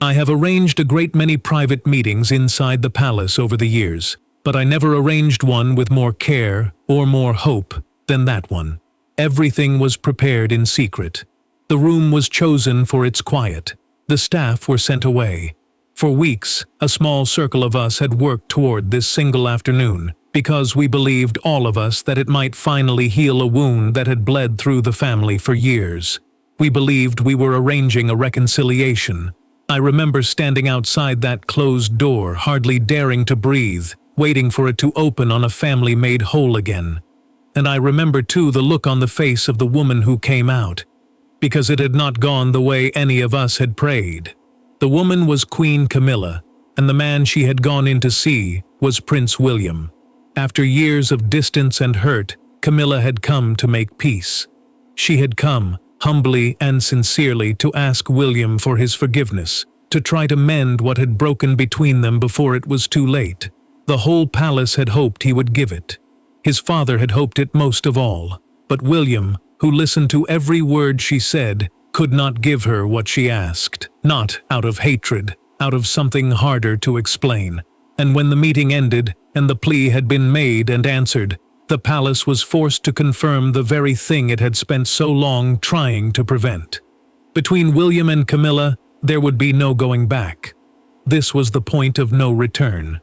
I have arranged a great many private meetings inside the palace over the years, but I never arranged one with more care or more hope than that one. Everything was prepared in secret. The room was chosen for its quiet. The staff were sent away. For weeks, a small circle of us had worked toward this single afternoon, because we believed, all of us, that it might finally heal a wound that had bled through the family for years. We believed we were arranging a reconciliation. I remember standing outside that closed door, hardly daring to breathe, waiting for it to open on a family made whole again. And I remember too the look on the face of the woman who came out, because it had not gone the way any of us had prayed. The woman was Queen Camilla, and the man she had gone in to see was Prince William. After years of distance and hurt, Camilla had come to make peace. She had come, humbly and sincerely, to ask William for his forgiveness, to try to mend what had broken between them before it was too late. The whole palace had hoped he would give it. His father had hoped it most of all, but William, who listened to every word she said, could not give her what she asked, not out of hatred, out of something harder to explain. And when the meeting ended, and the plea had been made and answered, the palace was forced to confirm the very thing it had spent so long trying to prevent. Between William and Camilla, there would be no going back. This was the point of no return.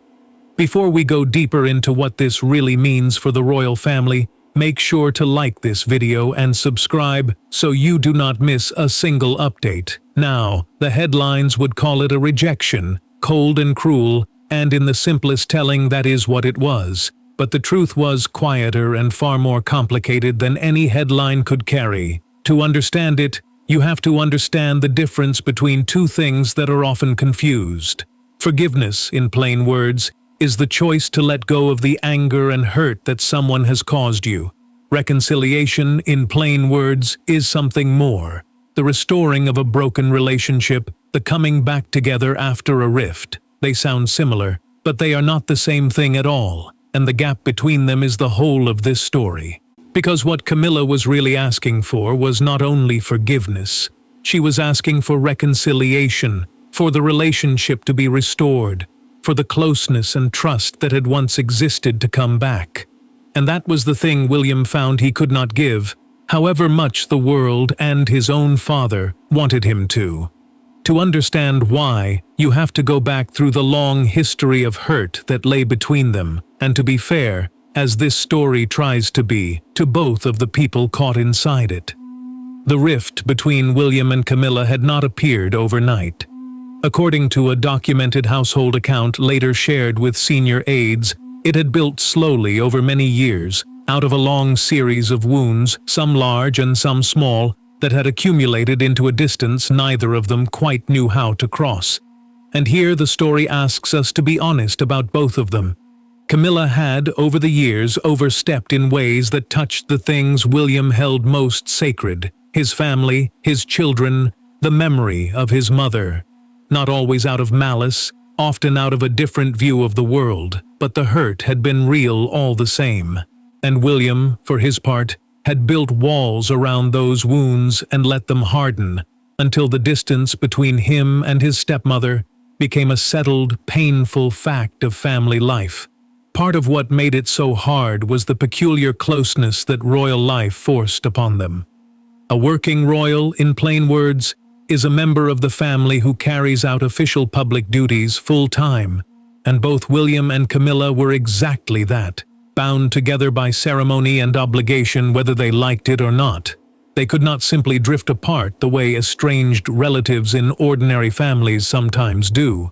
Before we go deeper into what this really means for the royal family, make sure to like this video and subscribe so you do not miss a single update. Now, the headlines would call it a rejection, cold and cruel, and in the simplest telling that is what it was. But the truth was quieter and far more complicated than any headline could carry. To understand it, you have to understand the difference between two things that are often confused. Forgiveness, in plain words, is the choice to let go of the anger and hurt that someone has caused you. Reconciliation, in plain words, is something more. The restoring of a broken relationship, the coming back together after a rift. They sound similar, but they are not the same thing at all, and the gap between them is the whole of this story. Because what Camilla was really asking for was not only forgiveness. She was asking for reconciliation, for the relationship to be restored, for the closeness and trust that had once existed to come back. And that was the thing William found he could not give, however much the world and his own father wanted him to. To understand why, you have to go back through the long history of hurt that lay between them, and to be fair, as this story tries to be, to both of the people caught inside it. The rift between William and Camilla had not appeared overnight. According to a documented household account later shared with senior aides, it had built slowly over many years, out of a long series of wounds, some large and some small, that had accumulated into a distance neither of them quite knew how to cross. And here the story asks us to be honest about both of them. Camilla had, over the years, overstepped in ways that touched the things William held most sacred: his family, his children, the memory of his mother. Not always out of malice, often out of a different view of the world, but the hurt had been real all the same. And William, for his part, had built walls around those wounds and let them harden, until the distance between him and his stepmother became a settled, painful fact of family life. Part of what made it so hard was the peculiar closeness that royal life forced upon them. A working royal, in plain words, is a member of the family who carries out official public duties full-time, and both William and Camilla were exactly that, bound together by ceremony and obligation whether they liked it or not. They could not simply drift apart the way estranged relatives in ordinary families sometimes do.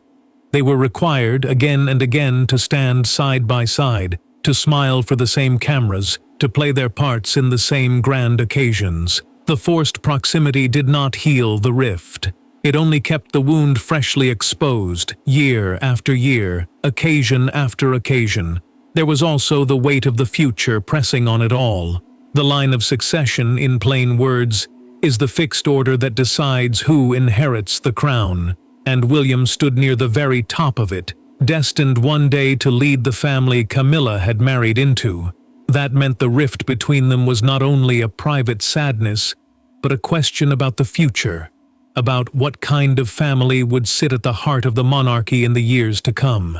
They were required again and again to stand side by side, to smile for the same cameras, to play their parts in the same grand occasions. The forced proximity did not heal the rift. It only kept the wound freshly exposed, year after year, occasion after occasion. There was also the weight of the future pressing on it all. The line of succession, in plain words, is the fixed order that decides who inherits the crown, and William stood near the very top of it, destined one day to lead the family Camilla had married into. That meant the rift between them was not only a private sadness, but a question about the future. about what kind of family would sit at the heart of the monarchy in the years to come.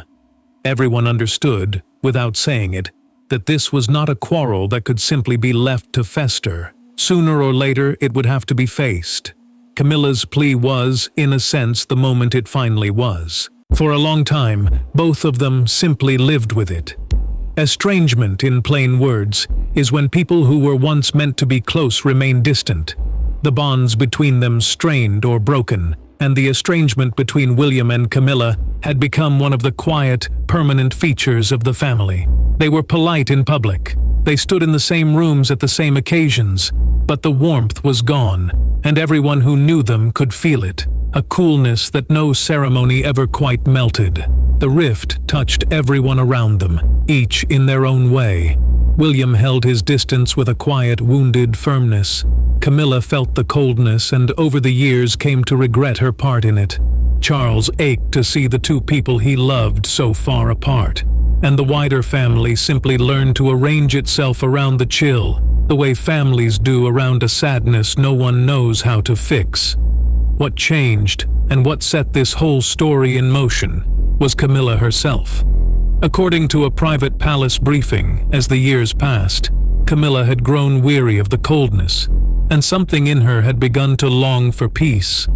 Everyone understood, without saying it, that this was not a quarrel that could simply be left to fester. Sooner or later, it would have to be faced. Camilla's plea was, in a sense, the moment it finally was. For a long time, both of them simply lived with it. Estrangement, in plain words, is when people who were once meant to be close remain distant. The bonds between them strained or broken, and the estrangement between William and Camilla had become one of the quiet, permanent features of the family. They were polite in public. They stood in the same rooms at the same occasions, but the warmth was gone, and everyone who knew them could feel it, a coolness that no ceremony ever quite melted. The rift touched everyone around them, each in their own way. William held his distance with a quiet, wounded firmness. Camilla felt the coldness and over the years came to regret her part in it. Charles ached to see the two people he loved so far apart, and the wider family simply learned to arrange itself around the chill, the way families do around a sadness no one knows how to fix. What changed, and what set this whole story in motion, was Camilla herself. According to a private palace briefing, as the years passed, Camilla had grown weary of the coldness, and something in her had begun to long for peace.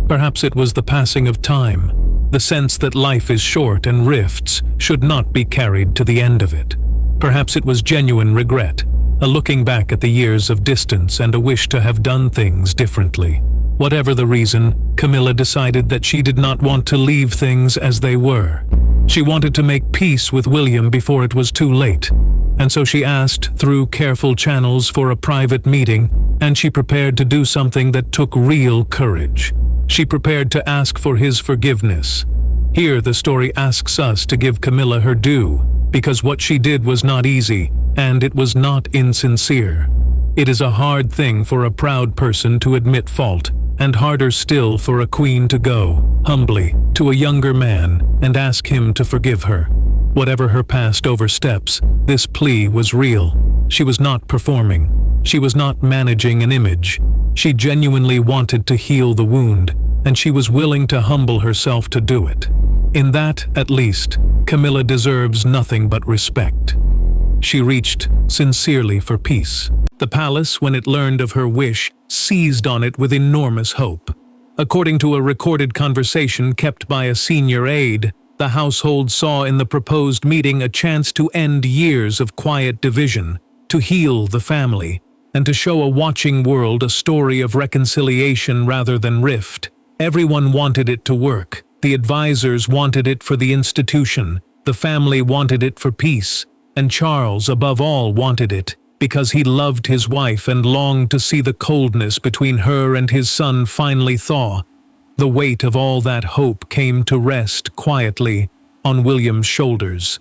Perhaps it was the passing of time, the sense that life is short and rifts should not be carried to the end of it. Perhaps it was genuine regret, a looking back at the years of distance and a wish to have done things differently. Whatever the reason, Camilla decided that she did not want to leave things as they were. She wanted to make peace with William before it was too late, and so she asked through careful channels for a private meeting, and she prepared to do something that took real courage. She prepared to ask for his forgiveness. Here the story asks us to give Camilla her due, because what she did was not easy, and it was not insincere. It is a hard thing for a proud person to admit fault, and harder still for a queen to go, humbly, to a younger man and ask him to forgive her. Whatever her past oversteps, this plea was real. She was not performing. She was not managing an image. She genuinely wanted to heal the wound, and she was willing to humble herself to do it. In that, at least, Camilla deserves nothing but respect. She reached sincerely for peace. The palace, when it learned of her wish, seized on it with enormous hope. According to a recorded conversation kept by a senior aide, the household saw in the proposed meeting a chance to end years of quiet division, to heal the family, and to show a watching world a story of reconciliation rather than rift. Everyone wanted it to work. The advisors wanted it for the institution, the family wanted it for peace, and Charles, above all, wanted it because he loved his wife and longed to see the coldness between her and his son finally thaw. The weight of all that hope came to rest quietly on William's shoulders.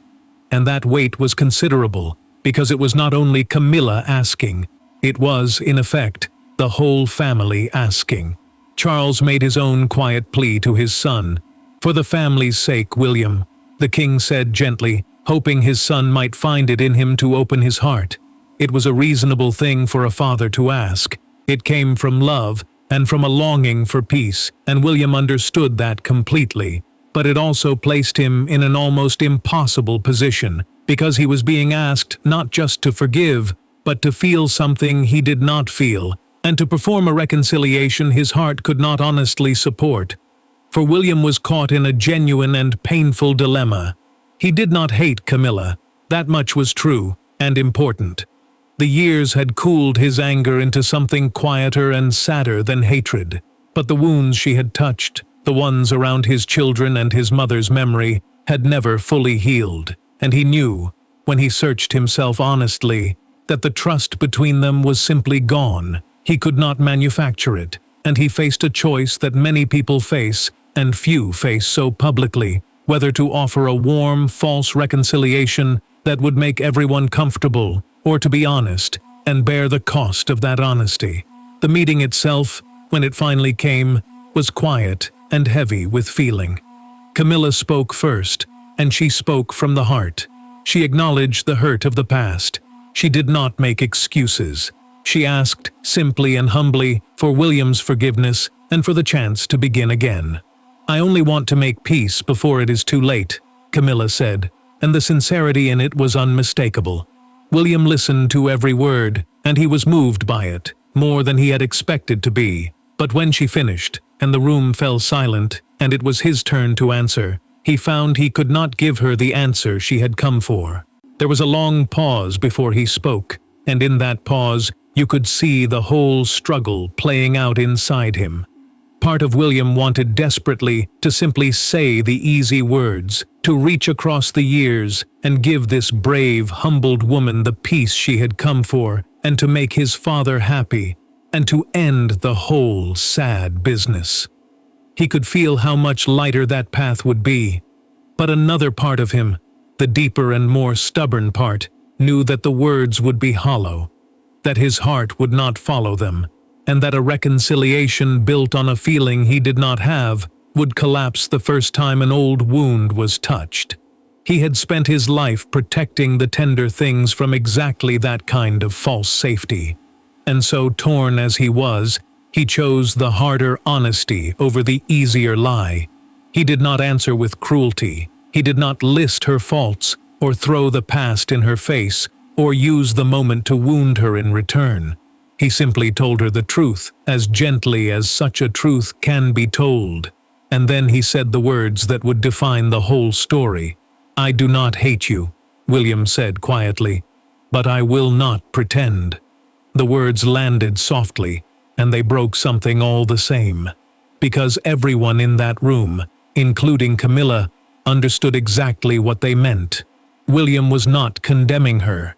And that weight was considerable, because it was not only Camilla asking, it was, in effect, the whole family asking. Charles made his own quiet plea to his son. "For the family's sake, William," the king said gently, hoping his son might find it in him to open his heart. It was a reasonable thing for a father to ask. It came from love and from a longing for peace, and William understood that completely. But it also placed him in an almost impossible position, because he was being asked not just to forgive, but to feel something he did not feel, and to perform a reconciliation his heart could not honestly support. For William was caught in a genuine and painful dilemma. He did not hate Camilla. That much was true and important. The years had cooled his anger into something quieter and sadder than hatred. But the wounds she had touched, the ones around his children and his mother's memory, had never fully healed. And he knew, when he searched himself honestly, that the trust between them was simply gone. He could not manufacture it, and he faced a choice that many people face, and few face so publicly, whether to offer a warm, false reconciliation that would make everyone comfortable, or to be honest and bear the cost of that honesty. The meeting itself, when it finally came, was quiet and heavy with feeling. Camilla spoke first, and she spoke from the heart. She acknowledged the hurt of the past. She did not make excuses. She asked, simply and humbly, for William's forgiveness and for the chance to begin again. "I only want to make peace before it is too late," Camilla said, and the sincerity in it was unmistakable. William listened to every word, and he was moved by it, more than he had expected to be. But when she finished, and the room fell silent, and it was his turn to answer, he found he could not give her the answer she had come for. There was a long pause before he spoke, and in that pause you could see the whole struggle playing out inside him. Part of William wanted desperately to simply say the easy words, to reach across the years and give this brave, humbled woman the peace she had come for, and to make his father happy, and to end the whole sad business. He could feel how much lighter that path would be. But another part of him, the deeper and more stubborn part, knew that the words would be hollow, that his heart would not follow them, and that a reconciliation built on a feeling he did not have would collapse the first time an old wound was touched. He had spent his life protecting the tender things from exactly that kind of false safety. And so, torn as he was, he chose the harder honesty over the easier lie. He did not answer with cruelty. He did not list her faults, or throw the past in her face, or use the moment to wound her in return. He simply told her the truth, as gently as such a truth can be told. And then he said the words that would define the whole story. "I do not hate you," William said quietly, "but I will not pretend." The words landed softly, and they broke something all the same. Because everyone in that room, including Camilla, understood exactly what they meant. William was not condemning her.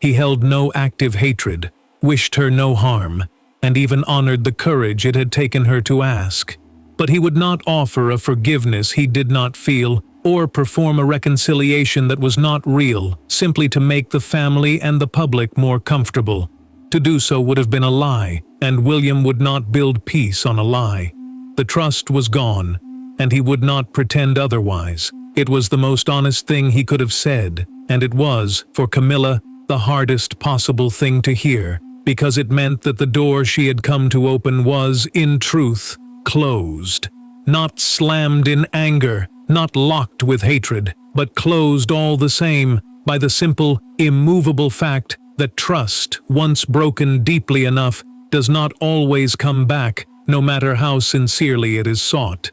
He held no active hatred, wished her no harm, and even honored the courage it had taken her to ask. But he would not offer a forgiveness he did not feel, or perform a reconciliation that was not real, simply to make the family and the public more comfortable. To do so would have been a lie, and William would not build peace on a lie. The trust was gone, and he would not pretend otherwise. It was the most honest thing he could have said, and it was, for Camilla, the hardest possible thing to hear, because it meant that the door she had come to open was, in truth, closed. Not slammed in anger, not locked with hatred, but closed all the same by the simple, immovable fact that trust, once broken deeply enough, does not always come back, no matter how sincerely it is sought.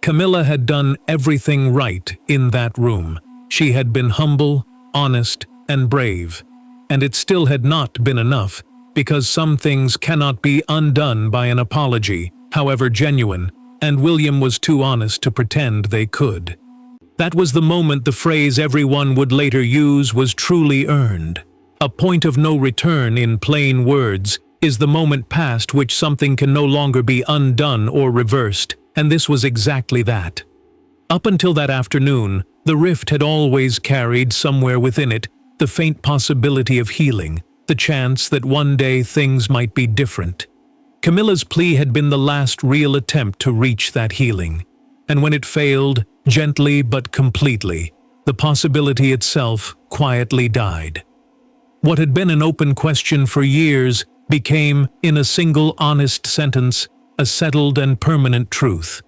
Camilla had done everything right in that room. She had been humble, honest, and brave. And it still had not been enough, because some things cannot be undone by an apology, however genuine, and William was too honest to pretend they could. That was the moment the phrase everyone would later use was truly earned. A point of no return, in plain words, is the moment past which something can no longer be undone or reversed, and this was exactly that. Up until that afternoon, the rift had always carried somewhere within it the faint possibility of healing, the chance that one day things might be different. Camilla's plea had been the last real attempt to reach that healing, and when it failed, gently but completely, the possibility itself quietly died. What had been an open question for years became, in a single honest sentence, a settled and permanent truth.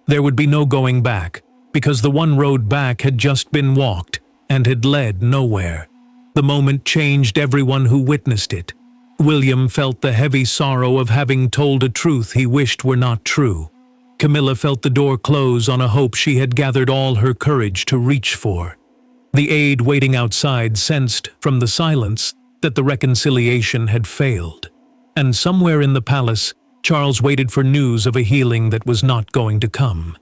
There would be no going back, because the one road back had just been walked and had led nowhere. The moment changed everyone who witnessed it. William felt the heavy sorrow of having told a truth he wished were not true. Camilla felt the door close on a hope she had gathered all her courage to reach for. The aide waiting outside sensed, from the silence, that the reconciliation had failed. And somewhere in the palace, Charles waited for news of a healing that was not going to come.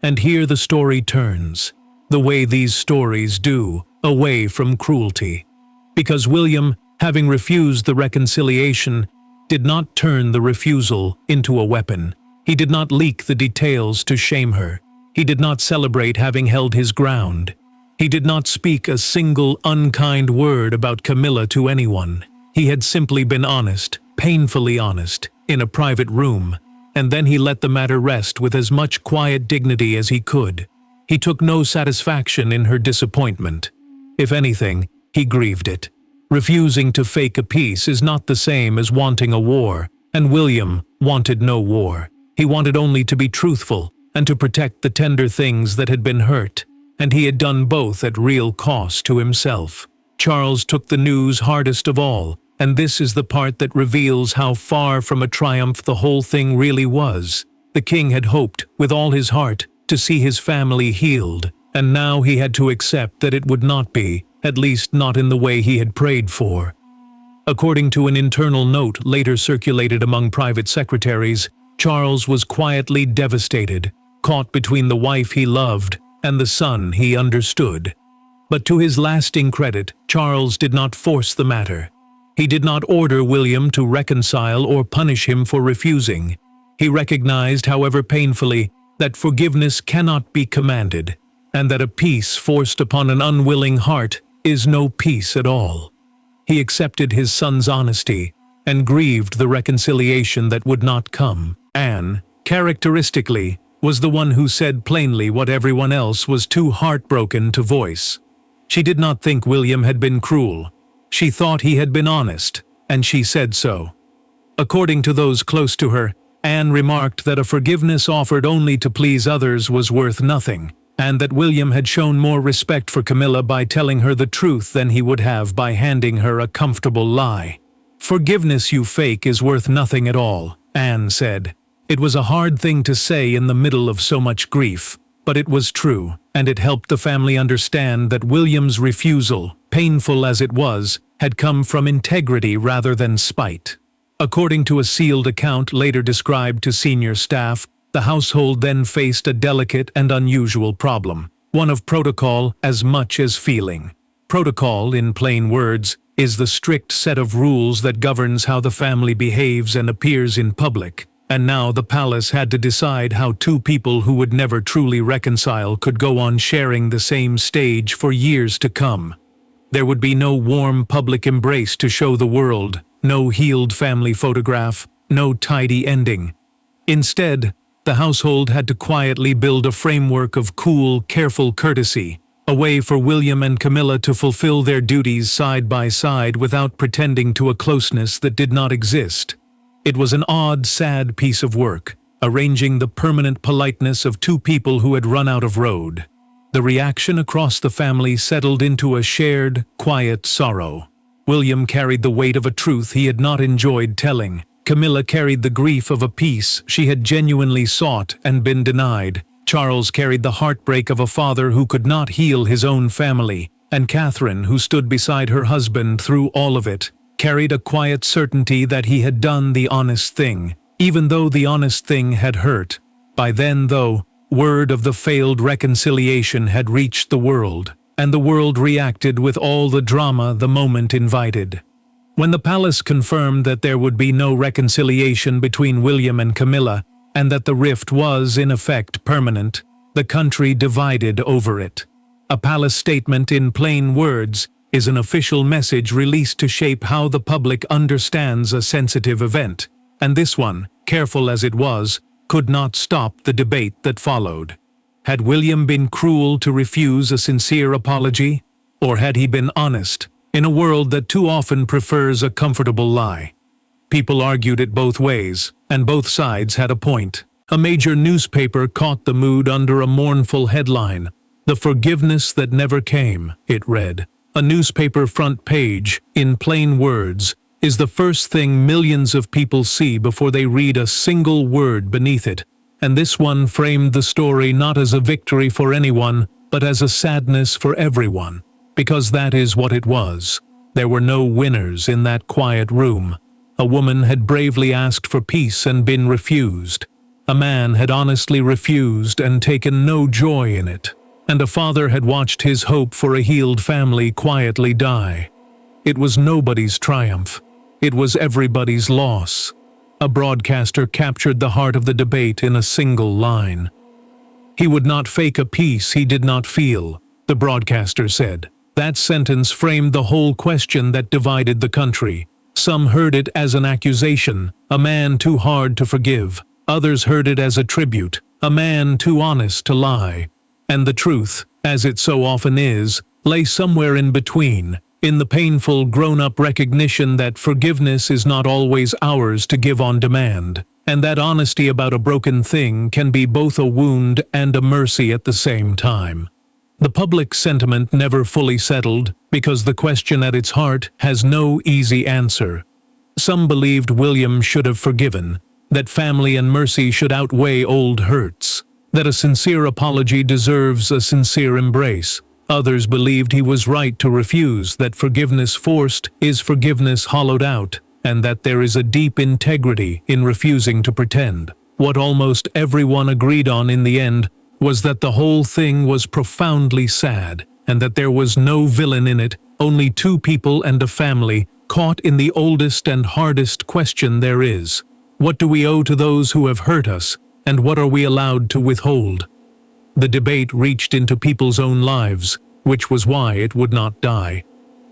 And here the story turns, the way these stories do, away from cruelty. Because William, having refused the reconciliation, did not turn the refusal into a weapon. He did not leak the details to shame her. He did not celebrate having held his ground. He did not speak a single unkind word about Camilla to anyone. He had simply been honest, painfully honest, in a private room, and then he let the matter rest with as much quiet dignity as he could. He took no satisfaction in her disappointment. If anything, he grieved it. Refusing to fake a peace is not the same as wanting a war, and William wanted no war. He wanted only to be truthful and to protect the tender things that had been hurt, and he had done both at real cost to himself. Charles took the news hardest of all, and this is the part that reveals how far from a triumph the whole thing really was. The king had hoped, with all his heart, to see his family healed, and now he had to accept that it would not be, at least not in the way he had prayed for. According to an internal note later circulated among private secretaries, Charles was quietly devastated, caught between the wife he loved and the son he understood. But to his lasting credit, Charles did not force the matter. He did not order William to reconcile or punish him for refusing. He recognized, however painfully, that forgiveness cannot be commanded, and that a peace forced upon an unwilling heart is no peace at all. He accepted his son's honesty and grieved the reconciliation that would not come. Anne, characteristically, was the one who said plainly what everyone else was too heartbroken to voice. She did not think William had been cruel. She thought he had been honest, and she said so. According to those close to her, Anne remarked that a forgiveness offered only to please others was worth nothing, and that William had shown more respect for Camilla by telling her the truth than he would have by handing her a comfortable lie. "Forgiveness you fake is worth nothing at all," Anne said. It was a hard thing to say in the middle of so much grief, but it was true, and it helped the family understand that William's refusal, painful as it was, had come from integrity rather than spite. According to a sealed account later described to senior staff, the household then faced a delicate and unusual problem, one of protocol as much as feeling. Protocol, in plain words, is the strict set of rules that governs how the family behaves and appears in public, and now the palace had to decide how two people who would never truly reconcile could go on sharing the same stage for years to come. There would be no warm public embrace to show the world, no healed family photograph, no tidy ending. Instead, the household had to quietly build a framework of cool, careful courtesy, a way for William and Camilla to fulfill their duties side by side without pretending to a closeness that did not exist. It was an odd, sad piece of work, arranging the permanent politeness of two people who had run out of road. The reaction across the family settled into a shared, quiet sorrow. William carried the weight of a truth he had not enjoyed telling. Camilla carried the grief of a peace she had genuinely sought and been denied. Charles carried the heartbreak of a father who could not heal his own family, and Catherine, who stood beside her husband through all of it, carried a quiet certainty that he had done the honest thing, even though the honest thing had hurt. By then, though, word of the failed reconciliation had reached the world, and the world reacted with all the drama the moment invited. When the palace confirmed that there would be no reconciliation between William and Camilla, and that the rift was, in effect, permanent, the country divided over it. A palace statement in plain words is an official message released to shape how the public understands a sensitive event, and this one, careful as it was, could not stop the debate that followed. Had William been cruel to refuse a sincere apology, or had he been honest, in a world that too often prefers a comfortable lie? People argued it both ways, and both sides had a point. A major newspaper caught the mood under a mournful headline. "The forgiveness that never came," it read. A newspaper front page, in plain words, is the first thing millions of people see before they read a single word beneath it, and this one framed the story not as a victory for anyone, but as a sadness for everyone, because that is what it was. There were no winners in that quiet room. A woman had bravely asked for peace and been refused. A man had honestly refused and taken no joy in it. And a father had watched his hope for a healed family quietly die. It was nobody's triumph. It was everybody's loss. A broadcaster captured the heart of the debate in a single line. "He would not fake a peace he did not feel," the broadcaster said. That sentence framed the whole question that divided the country. Some heard it as an accusation, a man too hard to forgive. Others heard it as a tribute, a man too honest to lie. And the truth, as it so often is, lay somewhere in between. in the painful grown-up recognition that forgiveness is not always ours to give on demand, and that honesty about a broken thing can be both a wound and a mercy at the same time. The public sentiment never fully settled because the question at its heart has no easy answer. Some believed William should have forgiven, that family and mercy should outweigh old hurts, that a sincere apology deserves a sincere embrace. Others believed he was right to refuse, that forgiveness forced is forgiveness hollowed out, and that there is a deep integrity in refusing to pretend. What almost everyone agreed on in the end was that the whole thing was profoundly sad, and that there was no villain in it, only two people and a family caught in the oldest and hardest question there is. What do we owe to those who have hurt us, and what are we allowed to withhold? The debate reached into people's own lives, which was why it would not die.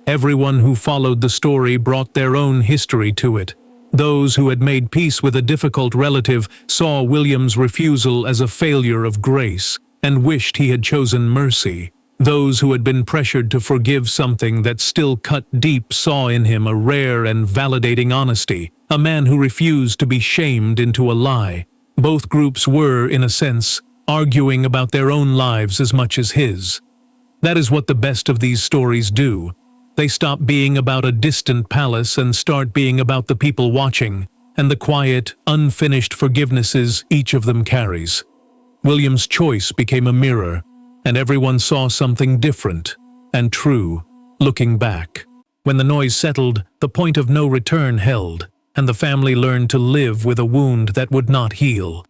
Everyone who followed the story brought their own history to it. Those who had made peace with a difficult relative saw William's refusal as a failure of grace, and wished he had chosen mercy. Those who had been pressured to forgive something that still cut deep saw in him a rare and validating honesty, a man who refused to be shamed into a lie. Both groups were, in a sense, arguing about their own lives as much as his. That is what the best of these stories do. They stop being about a distant palace and start being about the people watching, and the quiet, unfinished forgivenesses each of them carries. William's choice became a mirror, and everyone saw something different and true, looking back. When the noise settled, the point of no return held, and the family learned to live with a wound that would not heal.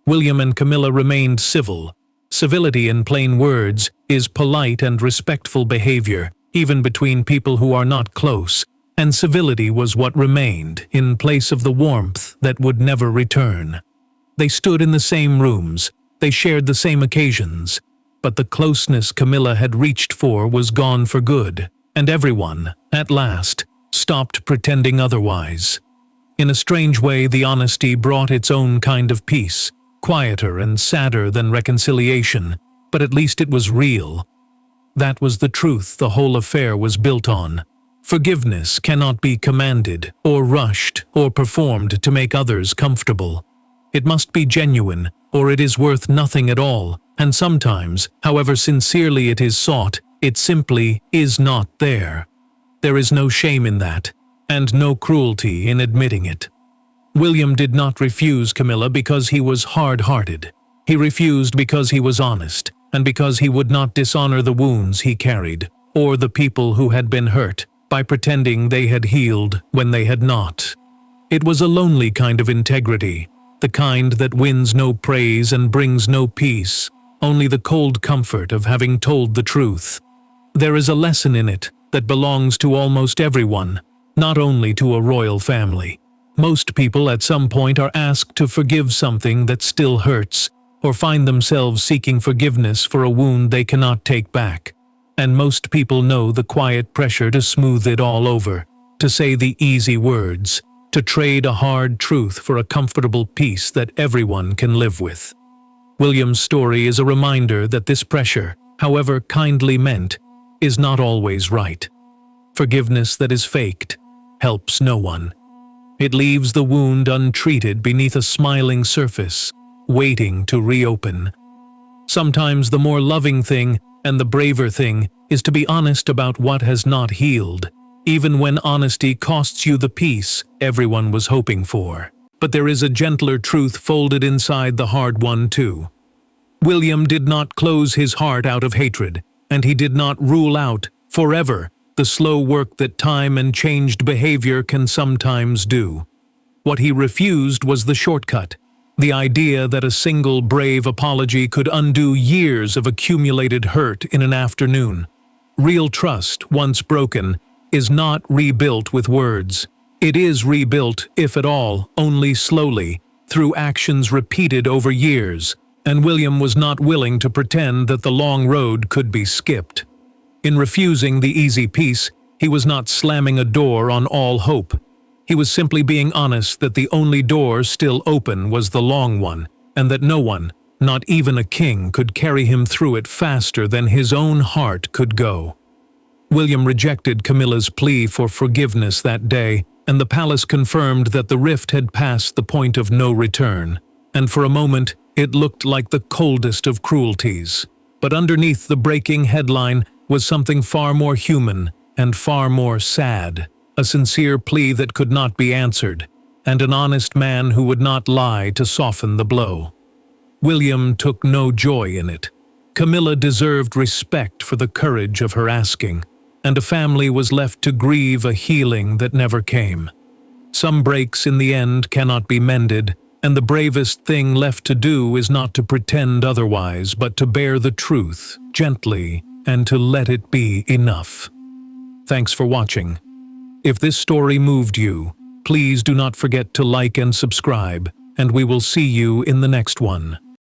William and Camilla remained civil. Civility, in plain words, is polite and respectful behavior, even between people who are not close, and civility was what remained, in place of the warmth that would never return. They stood in the same rooms, they shared the same occasions, but the closeness Camilla had reached for was gone for good, and everyone, at last, stopped pretending otherwise. In a strange way, the honesty brought its own kind of peace, quieter and sadder than reconciliation, but at least it was real. That was the truth the whole affair was built on. Forgiveness cannot be commanded, or rushed, or performed to make others comfortable. It must be genuine, or it is worth nothing at all, and sometimes, however sincerely it is sought, it simply is not there. There is no shame in that, and no cruelty in admitting it. William did not refuse Camilla because he was hard-hearted. He refused because he was honest, and because he would not dishonor the wounds he carried, or the people who had been hurt, by pretending they had healed when they had not. It was a lonely kind of integrity, the kind that wins no praise and brings no peace, only the cold comfort of having told the truth. There is a lesson in it that belongs to almost everyone, not only to a royal family. Most people at some point are asked to forgive something that still hurts, or find themselves seeking forgiveness for a wound they cannot take back. And most people know the quiet pressure to smooth it all over, to say the easy words, to trade a hard truth for a comfortable peace that everyone can live with. William's story is a reminder that this pressure, however kindly meant, is not always right. Forgiveness that is faked helps no one. It leaves the wound untreated beneath a smiling surface, waiting to reopen. Sometimes the more loving thing and the braver thing is to be honest about what has not healed, even when honesty costs you the peace everyone was hoping for. But there is a gentler truth folded inside the hard one too. William did not close his heart out of hatred, and he did not rule out, forever, the slow work that time and changed behavior can sometimes do. What he refused was the shortcut, the idea that a single brave apology could undo years of accumulated hurt in an afternoon. Real trust, once broken, is not rebuilt with words. It is rebuilt, if at all, only slowly, through actions repeated over years, and William was not willing to pretend that the long road could be skipped. In refusing the easy peace, he was not slamming a door on all hope. He was simply being honest that the only door still open was the long one, and that no one, not even a king, could carry him through it faster than his own heart could go. William rejected Camilla's plea for forgiveness that day, and the palace confirmed that the rift had passed the point of no return. And for a moment, it looked like the coldest of cruelties. But underneath the breaking headline was something far more human and far more sad. A sincere plea that could not be answered, and an honest man who would not lie to soften the blow. William took no joy in it. Camilla deserved respect for the courage of her asking, and a family was left to grieve a healing that never came. Some breaks in the end cannot be mended, and the bravest thing left to do is not to pretend otherwise, but to bear the truth gently and to let it be enough. Thanks for watching. If this story moved you, please do not forget to like and subscribe, and we will see you in the next one.